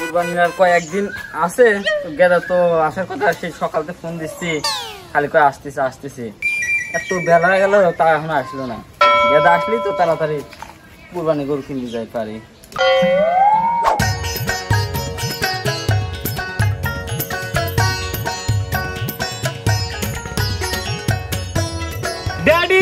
কুরবানির আর কয়েকদিন আছে তো, গেদা তো আসার কথা, সেই সকালতে ফোন দিচ্ছি খালি কয়ে আসতেছি আসতেছি, এত বেলা গেল তা এখন আসলো না। গেদা আসলেই তো তাড়াতাড়ি কুরবানি গরু কিনতে যাই পারি। ড্যাডি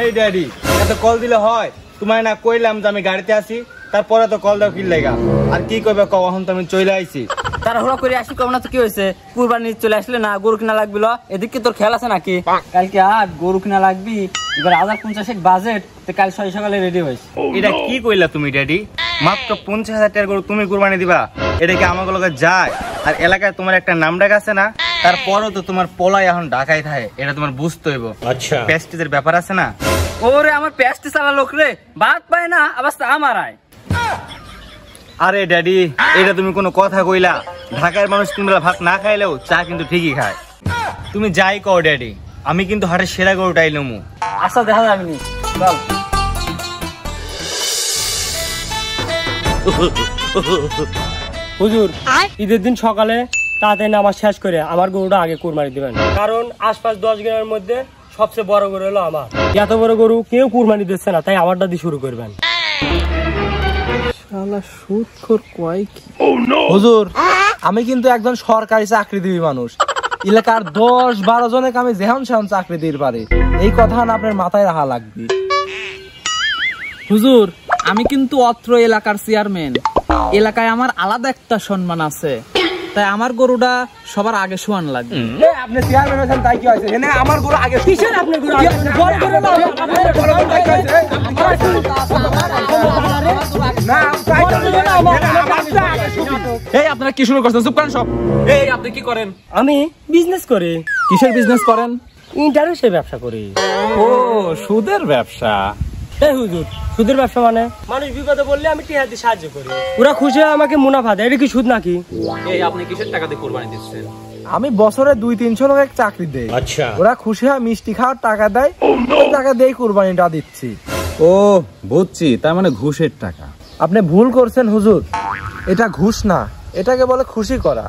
এই ড্যাডি এত কল দিলে হয়? তোমায় না কইলাম যে আমি গাড়িতে আছি, তারপরে তো কল দাও কি লাগা? আর কি কইবে কখন তো আমি চলে আইছি। তাড়াহুড়া করে আসি কম না তো কি হয়েছে, কুরবানি চলে আসলে না গরু কিনা লাগবে। এদিকে তোর খেয়াল আছে নাকি? কালকে আর গরু কিনা লাগবি, এবার 1050 বাজেট, তো কাল সকালে রেডি হইস। এটা কি কইলা তুমি ড্যাডি? মাত্র 50,000 টাকার গরু তুমি কুরবানি দিবা? এটা কি আমার লগে যায়? আর এলাকায় তোমার একটা নাম ডাক আছে না, তারপরও তো তোমার পলাই এখন ঢাকায় থাকে, এটা তোমার বুঝতে হইব। আচ্ছা প্রেস্টিজের ব্যাপার আছে না? ওরে আমার প্রেস্টিজ চালা লোক রে, ভাত পায় না আবার আমার আয়। আরে ড্যাডি এটা তুমি কোনো কথা কইলা? ঢাকার মানুষ তোমরা ভাত না খাইলেও চা কিন্তু ঠিকই খায়। তুমি যাই কও ড্যাডি, আমি কিন্তু হাটের সেরা গরুটাই লমু। আচ্ছা দেখা যাবে নি, চল। হুজুর ঈদের দিন সকালে তাড়াতাড়ি নামাজ শেষ করে আমার গরুটা আগে কুরবানি দিবেন, কারণ আশপাশ 10 গ্রামের মধ্যে সবচেয়ে বড় গরু হলো আমার। এত বড় গরু কেউ কুরবানি দিচ্ছে না, তাই আমারটা দিয়ে শুরু করবেন। হুজুর আমি কিন্তু একজন সরকারি চাকরিজীবী মানুষ, এলাকার 10-12 জনকে আমি যেমন সেমন চাকরি দিতে পারি, এই কথা না আপনার মাথায় রাখা লাগবে। হুজুর আমি কিন্তু অত্র এলাকার চেয়ারম্যান, এলাকায় আমার আলাদা একটা সম্মান আছে, তাই আমার গরুটা সবার আগে শোয়ান লাগবে। আপনি চেয়ারম্যান হয়েছেন তাই কি হয়েছে? আমার গরু আগে কিসের আপনার গরু আগে? এই আপনারা কি শুরু করছেন? চুপ করেন সব। এই আপনি কি করেন? আমি বিজনেস করি। কিসের বিজনেস করেন? ইন্টারনেটে ব্যবসা করি। ও সুদের ব্যবসা। এই হুজুর সুদের ব্যবসা মানে? মানুষ বিপদে বললে আমি টিহা দিয়ে সাহায্য করি, ওরা খুশি হয়ে আমাকে মুনাফা দেয়, এটা কি সুদ নাকি? এই আপনি কিসের টাকা দিয়ে কুরবানি দিচ্ছেন? আমি বছরে 200-300 লোক চাকরি দেই, আচ্ছা ওরা খুশি হয় মিষ্টি খাওয়ার টাকা দেয়, ওই টাকা দিয়ে কুরবানিটা দিচ্ছি। ও বুঝছি, তার মানে ঘুষের টাকা। আপনি ভুল করছেন হুজুর, এটা ঘুষ না, এটাকে বলে খুশি করা।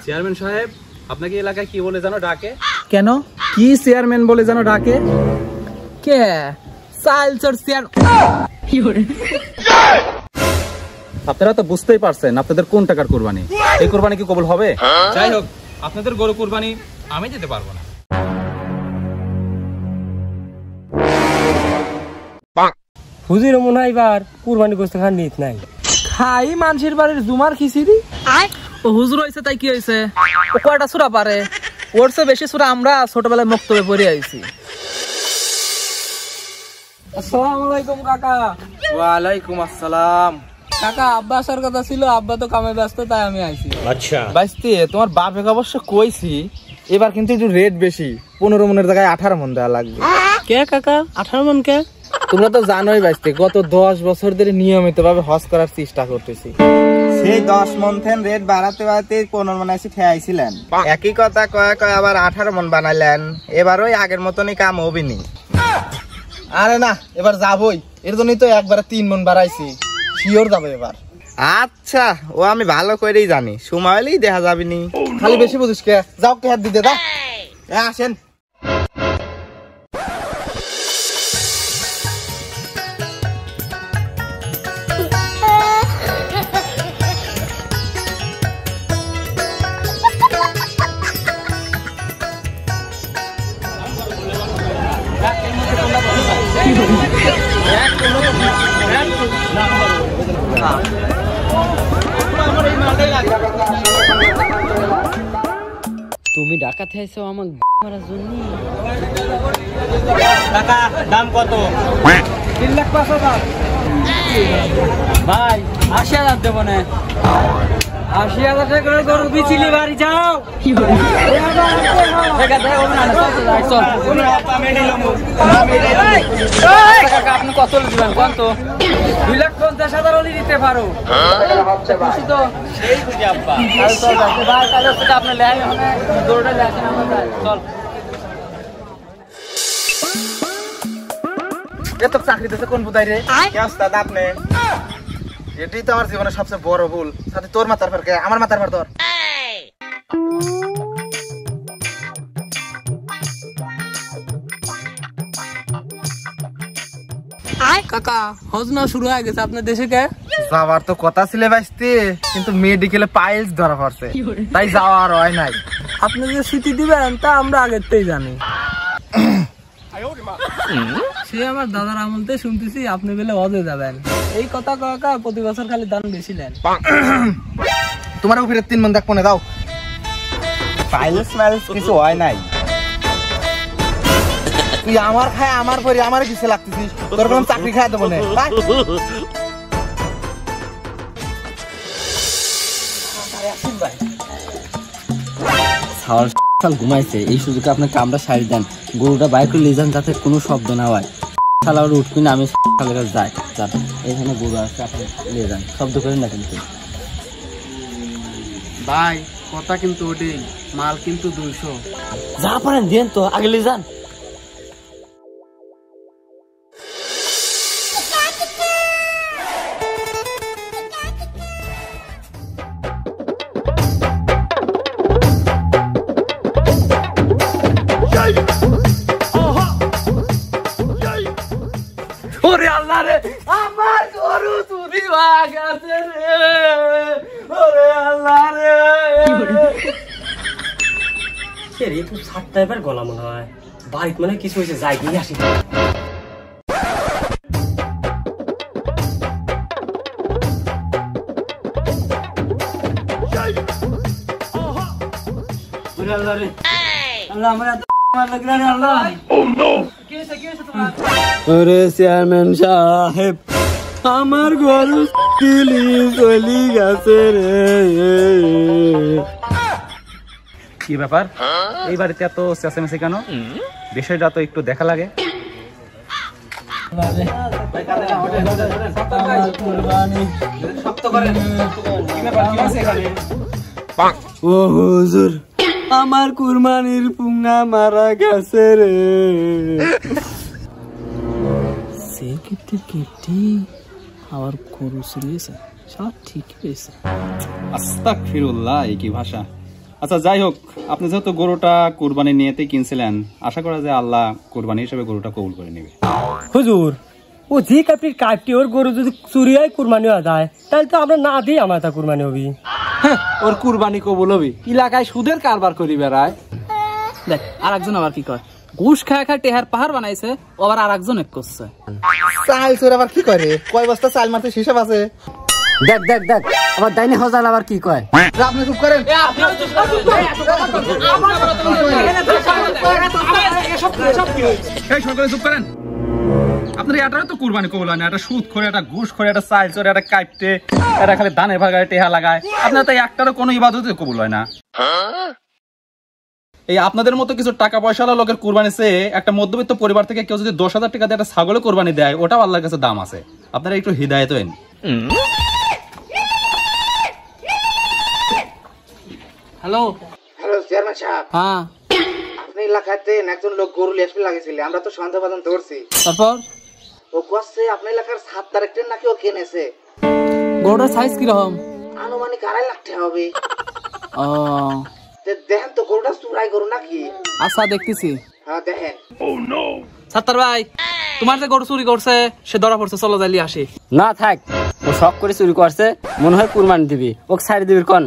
চেয়ারম্যান সাহেব আপনাকে এলাকায় কি বলে জানো ডাকে? কেন কি চেয়ারম্যান বলে জানো ডাকে? কে আপনারা তো বুঝতেই পারছেন আপনাদের কোন টাকার কুরবানি, এই কুরবানি কি কবুল হবে? যাই হোক আপনাদের গরু কুরবানি আমি দিতে পারবো না। হুজুর মনে হয় এবার কুরবানি করতে খান নিত নাই, খাই মানুষের বাড়ির জুমার খিচুড়ি। ও হুজুর হয়েছে তাই কি হয়েছে? ও কয়টা সূরা পারে? ওর চেয়ে বেশি সূরা আমরা ছোটবেলায় মক্তবে পড়ে আইছি। আসসালামু আলাইকুম কাকা। ওয়ালাইকুম আসসালাম। কাকা আব্বা আসার কথা ছিল, আব্বা তো কামে ব্যস্ত, তাই আমি আইছি। আচ্ছা বাইস্তি তোমার বাপে অবশ্য কইছি, এবার কিন্তু একটু রেট বেশি, 15 মনের জায়গায় 18 মন দেওয়া লাগবে। কে কাকা 18 মন কে? তোমরা তো জানোই বাইস্তি গত 10 বছর ধরে নিয়মিত ভাবে হজ করার চেষ্টা করতেছি, সেই 10 মন থেন রেট বাড়াতে বাড়াতে 15 মন এসে ঠেয়াইছিলেন, একই কথা কয় কয় আবার 18 মন বানাইলেন, এবার ওই আগের মতনই কাম হবিনি। আরে না এবার যাবই, এর জন্যই তো একবারে 3 মন বাড়াইছি, শিওর যাবো এবার। আচ্ছা ও আমি ভালো করেই জানি, সময় হলেই দেখা যাবিনি। খালি বেশি বুঝিস কে, যাও কে হাত দিতে দা। আসেন তুমি ডাকাতে আইছো আমাকে মারার জন্য? টাকা দাম কত? 3,05,000। ভাই 80,000 দেবো না। 80,000 টাকা গরু বিচিলি বাড়ি যাও। আপনি কত দিবেন? কত? 2,50,000 হলে দিতে পারো। খুশি তো? সেই খুশি আব্বা। ভাই তাহলে সেটা আপনি লেন, গরুটা লেখেন আমরা, চল। এত চাকরি দিতে কোন বুদাই রে? কে ওস্তাদ আপনি? এটাই তো আমার জীবনের সবচেয়ে বড় ভুল। সাথে তোর মাথার ভার কে? আমার মাথার ভার তোর। কাকা হজনা শুরু হয়ে গেছে আপনার দেশে কে? যাওয়ার তো কথা ছিল বাইস্তি, কিন্তু মেডিকেলে পাইলস ধরা পড়ছে, তাই যাওয়ার হয় নাই। আপনি যে স্মৃতি দিবেন তা আমরা আগের থেকেই জানি। সে আমার দাদার আমলতে শুনতেছি আপনি বলে হজে যাবেন। এই কথা কাকা প্রতি বছর খালি দান বেশি নেন। তোমার উপরে 3 মন দেখবো না, দাও। পাইলস মাইলস কিছু হয় নাই। তুই আমার খায় আমার পরে আমার কিসে লাগতেছিস? তোর কোন চাকরি খায় দেবো না। ঘুমাইছে, এই সুযোগে আপনার কামড়া সারি দেন, গরুটা বাইর করে নিয়ে যান যাতে কোনো শব্দ না হয়। শালা উঠবি না, আমি শালের কাছে যাই। এখানে গরু আছে, আপনি নিয়ে যান, শব্দ করেন না কিন্তু। ভাই কথা কিন্তু ওটাই, মাল কিন্তু 200। যা পারেন দেন তো, আগে নিয়ে যান। ওরে আল্লাহ রে, আমার গরু চুরি হয়ে গেছে রে। ওরে আল্লাহ রে। রে তুই 7টা এবার গলা মনে হয় বাড়িতে মানে কিছু হয়েছে, যাই গিয়ে আসি। আল্লাহ রে, আল্লাহ আমার লাগলো রে আল্লাহ। ওরে চেয়ারম্যান সাহেব, আমার গরু চলি গেছে রে। কি ব্যাপার, এই বাড়িতে এত চেঁচামেচি কেন? বিষয়টা তো একটু দেখা লাগে। ও হুজুর, আমার কুরবানির পুঙ্গা মারা গেছে রে। সে কেটে আবার গরু চুরিয়েছে, সব ঠিক হয়েছে। আস্তাগফিরুল্লাহ, এই কি ভাষা। আচ্ছা যাই হোক, আপনি যেহেতু গরুটা কুরবানি নিয়েতে কিনছিলেন, আশা করা যায় আল্লাহ কুরবানি হিসেবে গরুটা কবুল করে নেবে। হুজুর, ও যে কাপড়ির কাপটি ওর গরু যদি চুরি হয় কুরবানি হয়ে যায়, তাহলে তো আমরা না দিই আমার তা কুরবানি হবি। ওর কুরবানি কবুল হবি, এলাকায় সুদের কারবার করি বেড়ায়। দেখ আর একজন আবার কি কয়, ঘুষ খায় খায় টেহার পাহাড় বানাইছে, ও আবার আর একজন এক করছে। চাল চোর আবার কি করে? কয় বস্তা চাল মারতে হিসাব আছে? দেখ দেখ দেখ, আবার ডাইনি হজাল আবার কি কয়। আপনি চুপ করেন। এই সরকারে চুপ করেন। আপনার এটাও তো কুরবানি কবুল হয় না, একটা সুদ করে, একটা ঘুষ করে, একটা চাল চোর, একটা কাটতে, এটা খালি ধানের ভাগায় টেহা লাগায়। আপনার তো একটারও কোনো ইবাদতই কবুল হয় না। এই আপনাদের মতো কিছু টাকা পয়সাওয়ালা লোকের কুরবানি চেয়ে একটা মধ্যবিত্ত পরিবার থেকে কেউ যদি 10,000 টাকা দিয়ে একটা ছাগলের কুরবানি দেয়, ওটাও আল্লাহর কাছে দাম আছে। আপনারা একটু হিদায়াত হন। হ্যালো হ্যালো চেয়ারম্যান সাহেব, হ্যাঁ, আপনি এলাকাতে একজন লোক গরু লেসপি লাগিয়েছিল, আমরা তো সন্দেহ বাদন ধরছি। তারপর ও কোয়াছে আপনার এলাকার 7 তারিখের নাকি ও কিনেছে। গরুটার সাইজ কিরকম? আনুমানিক 2.5 লাখ টাকা হবে। ও দেখেন তো গরুটা চুরাই গরু নাকি? আচ্ছা দেখতেছি। হ্যাঁ দেখেন। সাত্তার ভাই, তোমার যে গরু চুরি করছে সে ধরা পড়ছে, চলো যাইলি আসি। না থাক, ও শখ করে চুরি করছে, মনে হয় কুরবানি দিবি, ওকে ছাড়ি দিবি কোন।